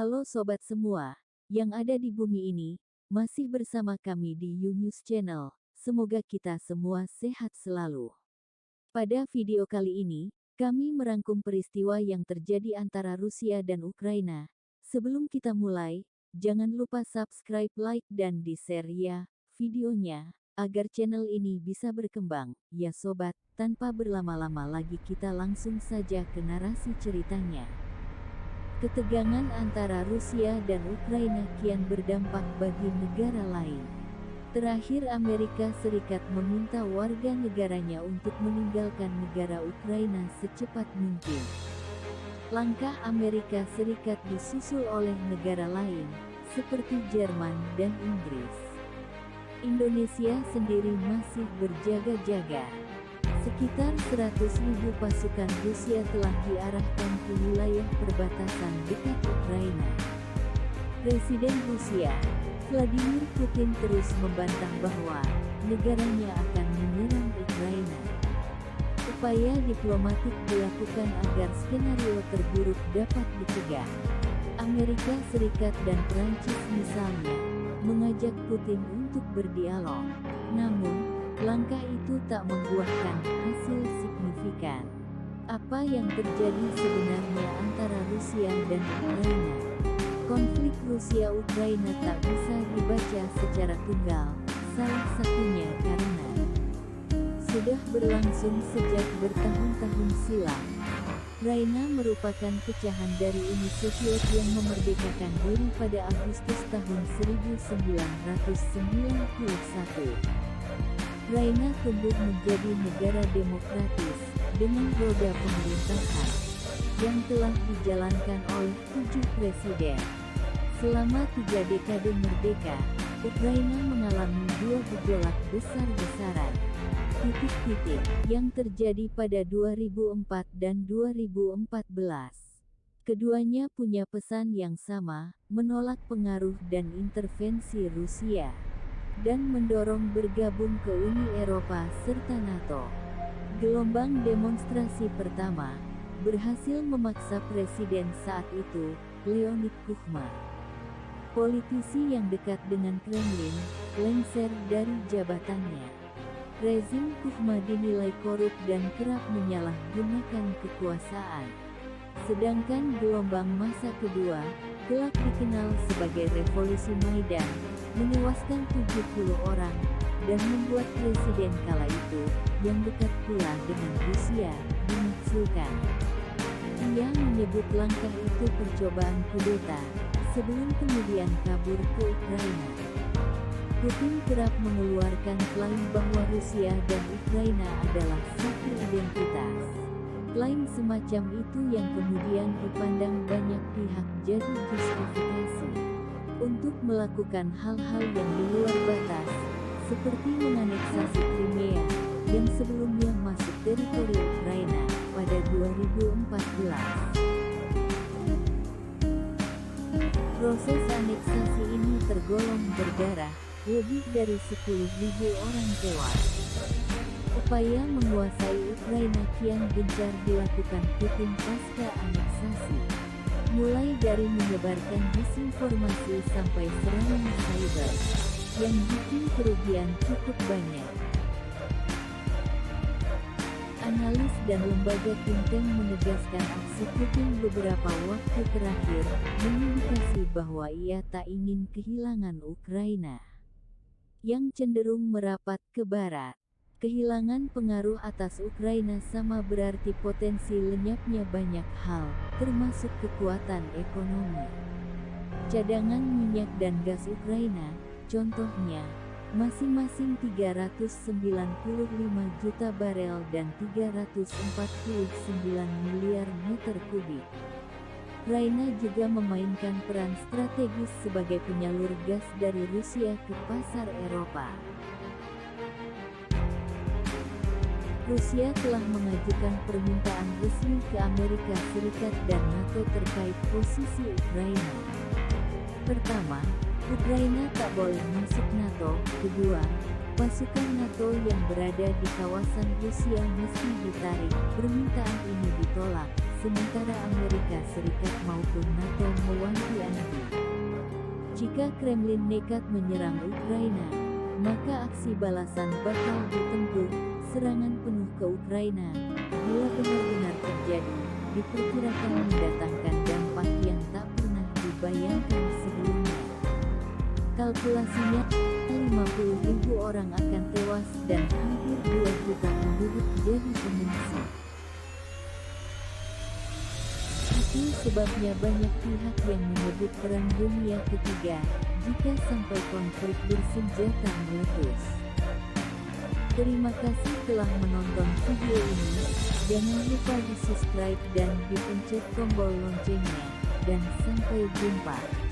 Halo sobat semua, yang ada di bumi ini, masih bersama kami di YouNews Channel. Semoga kita semua sehat selalu. Pada video kali ini, kami merangkum peristiwa yang terjadi antara Rusia dan Ukraina. Sebelum kita mulai, jangan lupa subscribe, like, dan di-share ya videonya, agar channel ini bisa berkembang. Ya sobat, tanpa berlama-lama lagi kita langsung saja ke narasi ceritanya. Ketegangan antara Rusia dan Ukraina kian berdampak bagi negara lain. Terakhir Amerika Serikat meminta warga negaranya untuk meninggalkan negara Ukraina secepat mungkin. Langkah Amerika Serikat disusul oleh negara lain, seperti Jerman dan Inggris. Indonesia sendiri masih berjaga-jaga. Sekitar 100.000 pasukan Rusia telah diarahkan ke wilayah perbatasan dekat Ukraina. Presiden Rusia, Vladimir Putin terus membantah bahwa negaranya akan menyerang Ukraina. Upaya diplomatik dilakukan agar skenario terburuk dapat dicegah. Amerika Serikat dan Prancis misalnya, mengajak Putin untuk berdialog. Namun, langkah itu tak membuahkan hasil signifikan. Apa yang terjadi sebenarnya antara Rusia dan Ukraina? Konflik Rusia-Ukraina tak bisa dibaca secara tunggal, salah satunya karena sudah berlangsung sejak bertahun-tahun silam. Ukraina merupakan pecahan dari Uni Soviet yang memerdekakan diri pada Agustus tahun 1991. Ukraina tumbuh menjadi negara demokratis, dengan roda pemerintahan, yang telah dijalankan oleh 7 presiden. Selama 3 dekade merdeka, Ukraina mengalami 2 gejolak besar-besaran. Yang terjadi pada 2004 dan 2014. Keduanya punya pesan yang sama, menolak pengaruh dan intervensi Rusia, dan mendorong bergabung ke Uni Eropa serta NATO. Gelombang demonstrasi pertama berhasil memaksa presiden saat itu, Leonid Kuchma, politisi yang dekat dengan Kremlin, lengser dari jabatannya. Rezim Kuchma dinilai korup dan kerap menyalahgunakan kekuasaan. Sedangkan gelombang masa kedua, kelak dikenal sebagai Revolusi Maidan, menewaskan 70 orang, dan membuat presiden kala itu, yang dekat pula dengan Rusia, dimaksudkan. Ia menyebut langkah itu percobaan kudeta, sebelum kemudian kabur ke Ukraina. Putin kerap mengeluarkan klaim bahwa Rusia dan Ukraina adalah satu identitas. Klaim semacam itu yang kemudian dipandang banyak pihak jadi justifikasi untuk melakukan hal-hal yang di luar batas, seperti menganeksasi Crimea, yang sebelumnya masuk teritori Ukraina, pada 2014. Proses aneksasi ini tergolong berdarah, lebih dari 10.000 orang tewas. Upaya menguasai Ukraina kian gencar dilakukan Putin pasca aneksasi. Mulai dari menyebarkan disinformasi sampai serangan cyber, yang bikin kerugian cukup banyak. Analis dan lembaga think tank menegaskan aksi Putin beberapa waktu terakhir, mengindikasi bahwa ia tak ingin kehilangan Ukraina, yang cenderung merapat ke barat. Kehilangan pengaruh atas Ukraina sama berarti potensi lenyapnya banyak hal, termasuk kekuatan ekonomi. Cadangan minyak dan gas Ukraina, contohnya, masing-masing 395 juta barel dan 349 miliar meter kubik. Ukraina juga memainkan peran strategis sebagai penyalur gas dari Rusia ke pasar Eropa. Rusia telah mengajukan permintaan resmi ke Amerika Serikat dan NATO terkait posisi Ukraina. Pertama, Ukraina tak boleh masuk NATO. Kedua, pasukan NATO yang berada di kawasan Rusia mesti ditarik. Permintaan ini ditolak, sementara Amerika Serikat maupun NATO mewanti-wanti. Jika Kremlin nekat menyerang Ukraina, maka aksi balasan bakal ditempuh. Serangan penuh ke Ukraina, bila benar-benar terjadi, diperkirakan mendatangkan dampak yang tak pernah dibayangkan sebelumnya. Kalkulasinya, 50.000 orang akan tewas dan hampir 2 juta penduduk jadi pengungsi. Itu sebabnya banyak pihak yang menyebut Perang Dunia Ketiga, jika sampai konflik bersenjata meletus. Terima kasih telah menonton video ini, jangan lupa di subscribe dan dipencet tombol loncengnya, dan sampai jumpa.